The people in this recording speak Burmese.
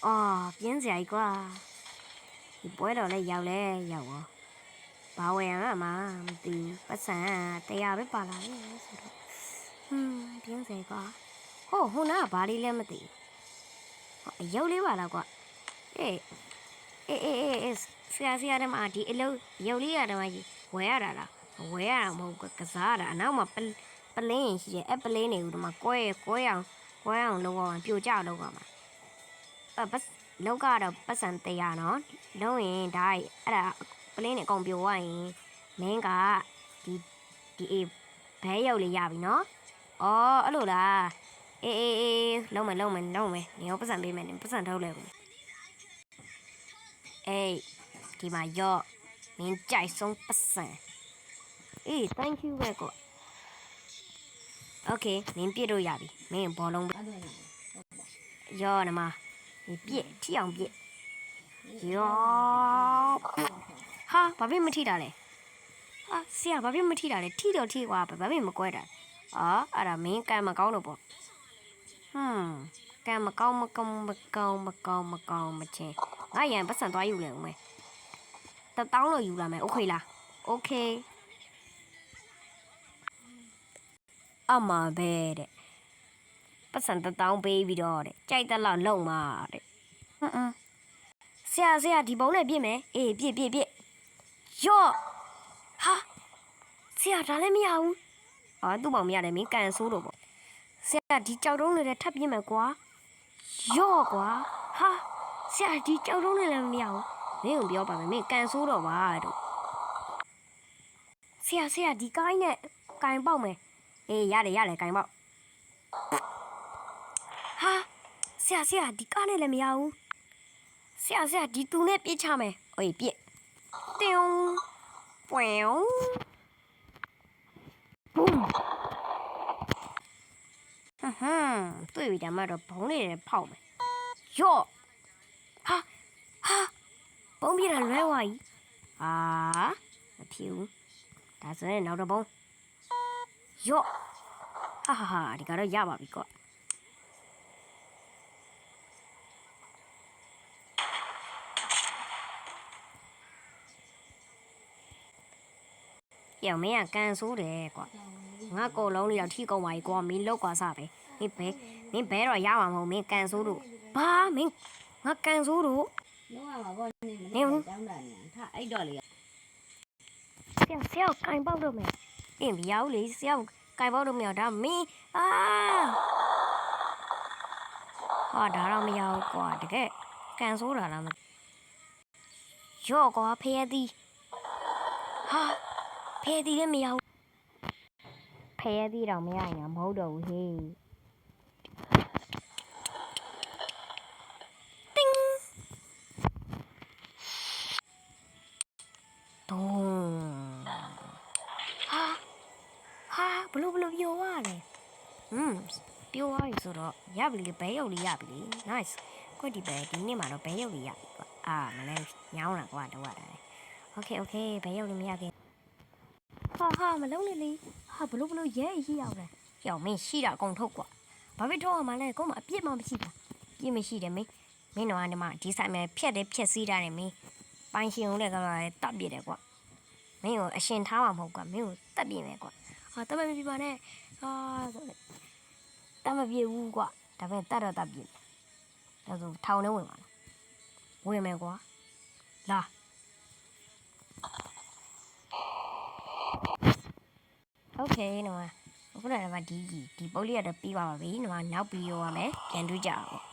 အော်ပြင်းစရာကြီးကွာဒီပွဲတော်လဲရောက်လဲရောက်ရောဘာဝယ်ရမှာမသိဘူးပတ်စံတရားပဲပါလာတယ်ဆိုတော့ပြင်းစရာကွာဟိုနာကဘာလေးလဲမသိဘူးရုပ်လေးပါလားကွာအေးဆရာတမဒီအလုံးရုပ်လေးရတမကြီးဝယ်ရတာလားဝယ်ရတာမဟုတ်ဘူးကစားရတာအနောက်မှာပလင်းရှိတယ်အဲ့ပလင်းတွေကိုဒီမှာကွဲအောင်လုပ်အောင်ပြိုကျလုပ်အောင်ပတ်လောက်ကတော့ပတ်စံတရားနော်လုံးရင်ဒါအဲ့ဒါပလင်းနဲ့အကုန်ပြိုသွားရင်မင်းကဒီဘဲရုပ်လေးရပြီနော်အော်အဲ့လိုလားအေးလုံးမယ်နေရောပတ်စံပေးမယ်နေပတ်စံထုတ်လဲဘူးအေးဒီမှာရော့မင်းကြိုက်ဆုံးပတ်စံအေး thank you ပဲကောโอเคမင်းပြည့်လို့ရပြီမင်းဘောလုံးရော့နမ你别这样别，哟，哈，ဘာဖြစ်မထိတာလဲဟာဆရာဘာဖြစ်မထိတာလဲထိတော့ထိကွာဘာဖြစ်မကွဲတာအော်အဲ့ဒါမင်းကံမကောင်းတော့ပေါ့ကံမကောင်းမချင်းငါရန်ပတ်စံသွားယူလဲဦးမယ်1000လို့ယူလာမယ်โอเคလားโอเคအမပဲတဲ့ပတ်စံ1000ပေးပြီးတော့တဲ့ကြိုက်တဲ့လောက်လုံမှာတဲ့ဆရာဒီဘုံနဲ့ပြည့်မယ်အေးပြည့်ရော့ဟာဆရာဒါလည်းမရဘူးအော်သူ့ဘောင်မရတယ်မင်းကန်ဆိုးတော့ပေါ့ဆရာဒီကြောက်တုံးတွေထပ်ပြည့်မယ်ကွာရော့ကွာဟာဆရာဒီကြောက်တုံးတွေလည်းမရဘူးမင်းကိုပြောပါမယ်မင်းကန်ဆိုးတော့ပါတို့ဆရာဒီကိုင်းနဲ့ကန်ပေါက်မယ်အေးရတယ်ကန်ပေါက်ဟာဆရာဒီကားနဲ့လည်းမရဘူးဆရာဒီသူနဲ့ပြစ်ချမယ်အေးပြစ်တင်းပွေဝဘုံတွေ့ပြီဒါမှတော့ဘုံလေးနဲ့ဖောက်မယ်ရော့ဟာဘုံပြတာလွဲသွားပြီမဖြစ်ဘူးဒါဆိုရင်နောက်တော့ဘုံရော့ဟာဒီကတော့ရပါပြီကောယောက်မင်းကကန်ဆိုးတယ်ကွာငါကိုလုံးလေးတော့ထိကုန်ပါ යි ကွာမင်းလောက်ကွာစပဲမင်းဘဲတော့ရမှာမဟုတ်မင်းကန်ဆိုးတို့ဘာမင်းငါကန်ဆိုးတို့လုံးဝပါဘောနေတောင်းတာနေထားအဲ့တော့လေဆရာကင်ပေါက်တော့မယ်အင်းမရဘူးလေဆရာကင်ပေါက်တော့မရဒါမင်းဟာဒါတော့မရဘူးကွာတကယ်ကန်ဆိုးတာလားမရော့ကွာဖျက်သည်ဟာဖဲသည်လည်းမရဘူးဖဲသည်တော့မရရင်မဟုတ်တော့ဘူးဟေးတင်းတုံးဟာဘလို့ပြောရလဲပြောရပြီဆိုတော့ရပြီလေဘဲရုပ်လေးရပြီလေ nice ကွဒီဘဲဒီနေ့မှာတော့ဘဲရုပ်လေးရပြီကွာမလဲညောင်းလာကွာတော့ရတယ် okay ဘဲရုပ်လေးမရခင်ဟာမလုံးနဲ့လေဟာဘလို့ရဲရှိရောက်တယ်ကြောင်မင်းရှိတာအကုန်ထုတ်ကွာဘာဖြစ်ထုတ်ရမှာလဲကိုမအပြစ်မှမရှိတာပြစ်မရှိတယ်မင်းတော့ဒီမှာဒီဆိုင်မှာဖြက်စီးတာတယ်မင်းပိုင်ရှင်ဦးလည်းကလည်းတတ်ပြတယ်ကွာမင်းကိုအရှင်ထားမှာမဟုတ်ကွာမင်းကိုတတ်ပြမယ်ကွာဟာတတ်မပြပါနဲ့တတ်မပြဘူးကွာဒါပေမဲ့တတ်တော့တတ်ပြမယ်ဒါဆိုထောင်ထဲဝင်ပါလားဝင်မယ်ကွာလာโอเคနော်အခုလည်းဒီပုတ်လေးရတော့ပြီးပါပြီနော်နောက်ပြီးရောရမယ်ပြန်တွေ့ကြအောင်